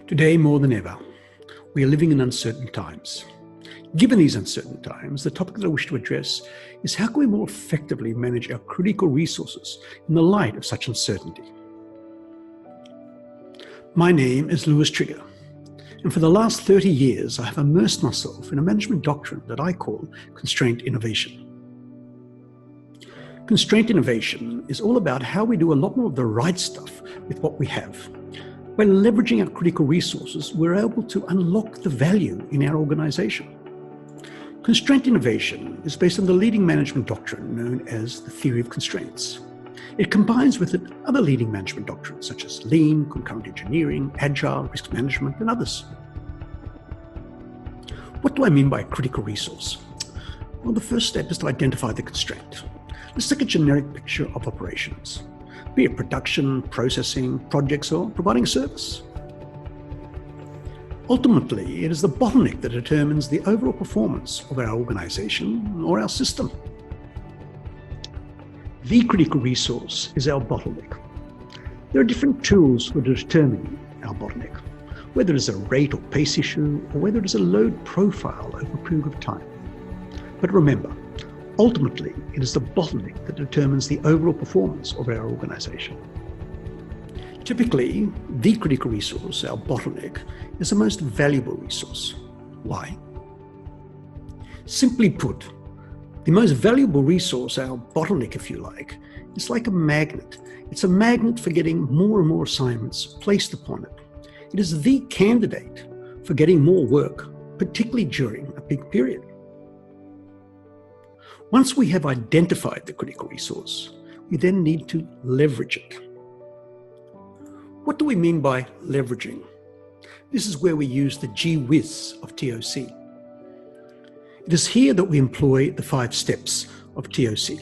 Today, more than ever, we are living in uncertain times. Given these uncertain times, the topic that I wish to address is how can we more effectively manage our critical resources in the light of such uncertainty? My name is Lewis Trigger, and for the last 30 years, I have immersed myself in a management doctrine that I call Constraint Innovation. Constraint Innovation is all about how we do a lot more of the right stuff with what we have. By leveraging our critical resources, we're able to unlock the value in our organization. Constraint Innovation is based on the leading management doctrine known as the Theory of Constraints. It combines with it other leading management doctrines such as Lean, Concurrent Engineering, Agile, Risk Management, and others. What do I mean by a critical resource? Well, the first step is to identify the constraint. Let's take a generic picture of operations, be it production, processing, projects, or providing service. Ultimately, it is the bottleneck that determines the overall performance of our organization or our system. The critical resource is our bottleneck. There are different tools for determining our bottleneck, whether it's a rate or pace issue, or whether it is a load profile over a period of time. But remember, ultimately, it is the bottleneck that determines the overall performance of our organization. Typically, the critical resource, our bottleneck, is the most valuable resource. Why? Simply put, the most valuable resource, our bottleneck if you like, is like a magnet. It's a magnet for getting more and more assignments placed upon it. It is the candidate for getting more work, particularly during a peak period. Once we have identified the critical resource, we then need to leverage it. What do we mean by leveraging? This is where we use the gee whiz of TOC. It is here that we employ the 5 steps of TOC.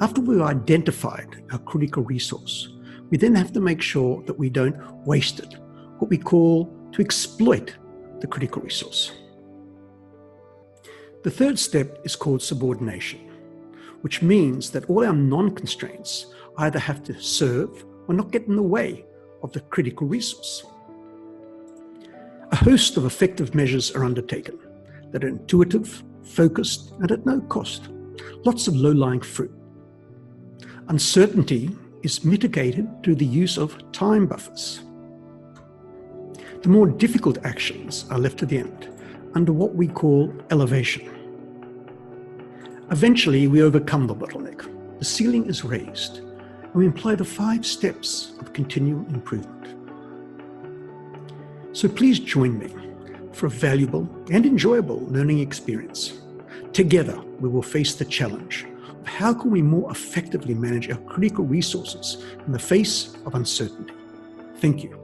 After we've identified our critical resource, we then have to make sure that we don't waste it, what we call to exploit the critical resource. The third step is called subordination, which means that all our non-constraints either have to serve or not get in the way of the critical resource. A host of effective measures are undertaken that are intuitive, focused, and at no cost. Lots of low-lying fruit. Uncertainty is mitigated through the use of time buffers. The more difficult actions are left to the end under what we call elevation. Eventually, we overcome the bottleneck. The ceiling is raised, and we employ the 5 steps of continual improvement. So please join me for a valuable and enjoyable learning experience. Together, we will face the challenge of how can we more effectively manage our critical resources in the face of uncertainty. Thank you.